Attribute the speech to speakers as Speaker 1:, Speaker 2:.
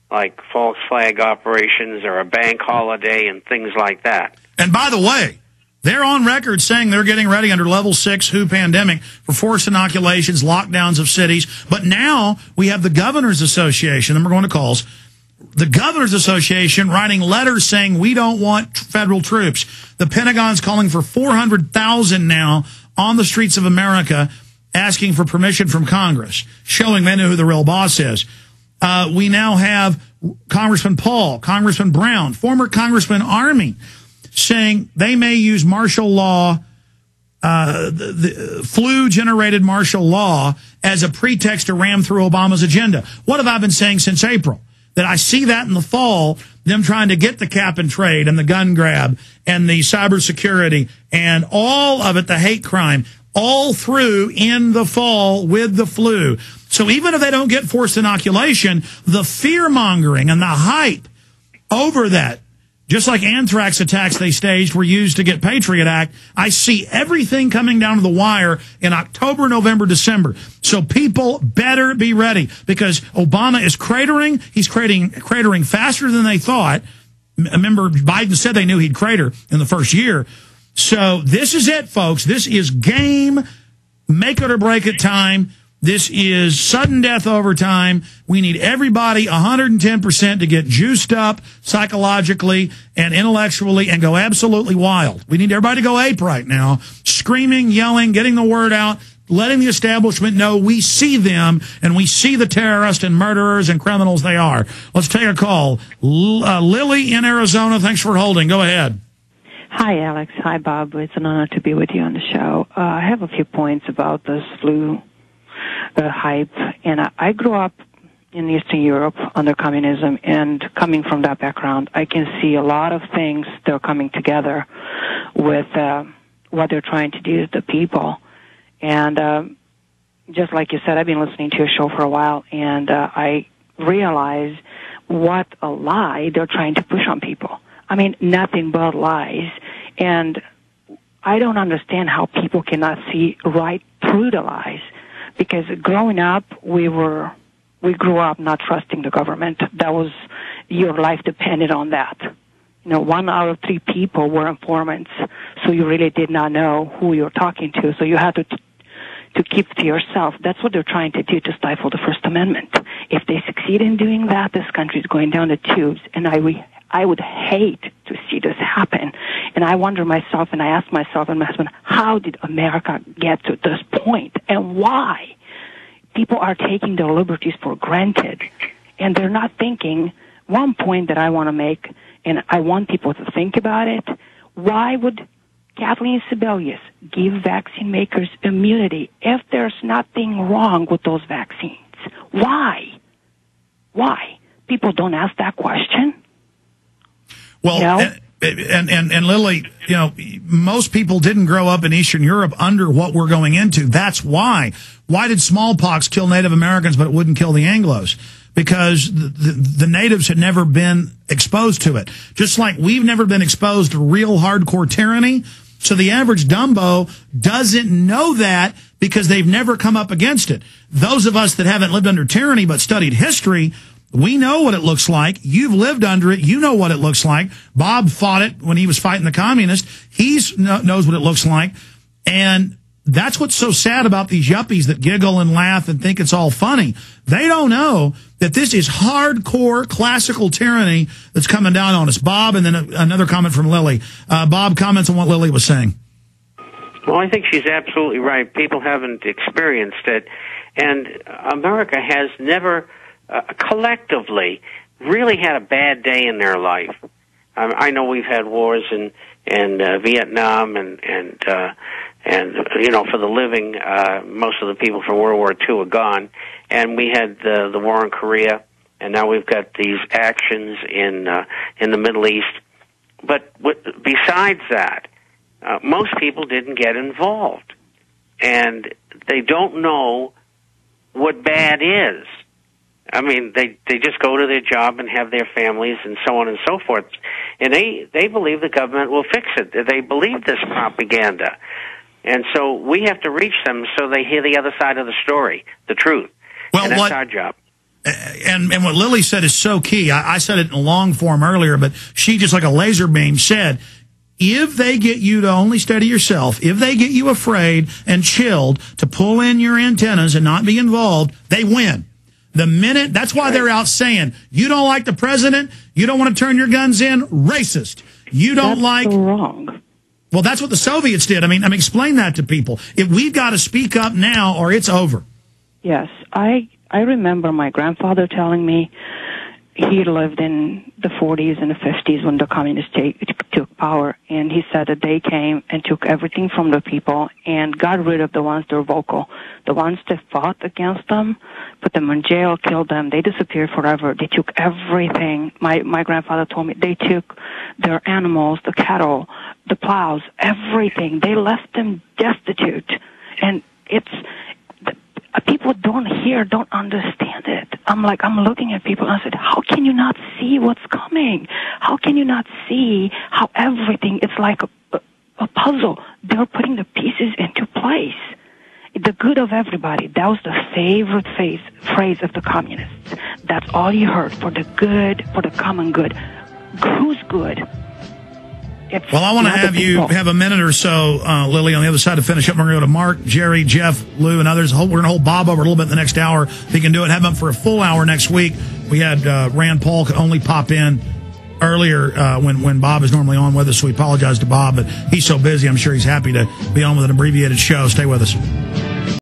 Speaker 1: like false flag operations or a bank holiday and things like that.
Speaker 2: And by the way, they're on record saying they're getting ready under level 6 WHO pandemic for forced inoculations, lockdowns of cities. But now we have the Governors Association, and we're going to calls, the Governors Association writing letters saying we don't want federal troops. The Pentagon's calling for 400,000 now on the streets of America, asking for permission from Congress, showing they know who the real boss is. We now have Congressman Paul, Congressman Brown, former Congressman Army, saying they may use martial law, the flu-generated martial law, as a pretext to ram through Obama's agenda. What have I been saying since April? That I see that in the fall, them trying to get the cap and trade and the gun grab and the cybersecurity and all of it, the hate crime, all through in the fall with the flu. So even if they don't get forced inoculation, the fear-mongering and the hype over that, just like anthrax attacks they staged were used to get Patriot Act, I see everything coming down to the wire in October, November, December. So people better be ready, because Obama is cratering. He's cratering faster than they thought. Remember, Biden said they knew he'd crater in the first year. So this is it, folks. This is game, make it or break it time. This is sudden death overtime. We need everybody 110% to get juiced up psychologically and intellectually and go absolutely wild. We need everybody to go ape right now, screaming, yelling, getting the word out, letting the establishment know we see them and we see the terrorists and murderers and criminals they are. Let's take a call. Lily in Arizona, thanks for holding. Go ahead.
Speaker 3: Hi, Alex. Hi, Bob. It's an honor to be with you on the show. I have a few points about this flu hype. And I grew up in Eastern Europe under communism, and coming from that background, I can see a lot of things that are coming together with what they're trying to do to the people. And just like you said, I've been listening to your show for a while, and I realize what a lie they're trying to push on people. I mean, nothing but lies. And I don't understand how people cannot see right through the lies. Because growing up, we grew up not trusting the government. That was, your life depended on that. You know, 1 out of 3 people were informants, so you really did not know who you were talking to. So you had to keep to yourself. That's what they're trying to do to stifle the First Amendment. If they succeed in doing that, this country is going down the tubes, and I would hate to see this happen. And I wonder myself, and I ask myself and my husband, how did America get to this point, and why? People are taking their liberties for granted, and they're not thinking. One point that I want to make, and I want people to think about it, why would Kathleen Sebelius give vaccine makers immunity if there's nothing wrong with those vaccines? Why? Why? People don't ask that question.
Speaker 2: Well, you know? And Lily, you know, most people didn't grow up in Eastern Europe under what we're going into. That's why. Why did smallpox kill Native Americans, but it wouldn't kill the Anglos? Because the natives had never been exposed to it. Just like we've never been exposed to real hardcore tyranny. So the average Dumbo doesn't know that because they've never come up against it. Those of us that haven't lived under tyranny but studied history, we know what it looks like. You've lived under it. You know what it looks like. Bob fought it when he was fighting the communists. He knows what it looks like. And that's what's so sad about these yuppies that giggle and laugh and think it's all funny. They don't know that this is hardcore classical tyranny that's coming down on us. Bob, and then another comment from Lily. Bob, comments on what Lily was saying.
Speaker 1: Well, I think she's absolutely right. People haven't experienced it. And America has never collectively really had a bad day in their life. I know we've had wars in Vietnam and you know, for the living, most of the people from World War II are gone, and we had the war in Korea, and now we've got these actions in the Middle East. But besides that, most people didn't get involved, and they don't know what bad is. I mean, they just go to their job and have their families and so on and so forth. And they believe the government will fix it. They believe this propaganda. And so we have to reach them so they hear the other side of the story, the truth.
Speaker 2: Well,
Speaker 1: and that's our job.
Speaker 2: and what Lily said is so key. I said it in long form earlier, but she just like a laser beam said, if they get you to only stay to yourself, if they get you afraid and chilled to pull in your antennas and not be involved, they win. The minute, that's why they're out saying, you don't like the president, you don't want to turn your guns in, racist. You don't
Speaker 3: That's so wrong.
Speaker 2: Well, that's what the Soviets did. I mean, explain that to people. If we've got to speak up now or it's over.
Speaker 3: Yes, I remember my grandfather telling me he lived in the 40s and the 50s when the communists took power, and he said that they came and took everything from the people and got rid of the ones that were vocal. The ones that fought against them, put them in jail, killed them, they disappeared forever. They took everything. My grandfather told me they took their animals, the cattle, the plows, everything. They left them destitute. And people don't understand it. I'm looking at people and I said, how can you not see what's coming? How can you not see how everything, it's like a puzzle. They're putting the pieces into place. The good of everybody. That was the favorite phrase of the communists. That's all you heard. For the good, for the common good. Who's good?
Speaker 2: Well, I want to have you have a minute or so, Lily, on the other side to finish up. We're going to go to Mark, Jerry, Jeff, Lou, and others. We're going to hold Bob over a little bit in the next hour. If he can do it, have him up for a full hour next week. We had Rand Paul could only pop in earlier when Bob is normally on with us, so we apologize to Bob, but he's so busy, I'm sure he's happy to be on with an abbreviated show. Stay with us.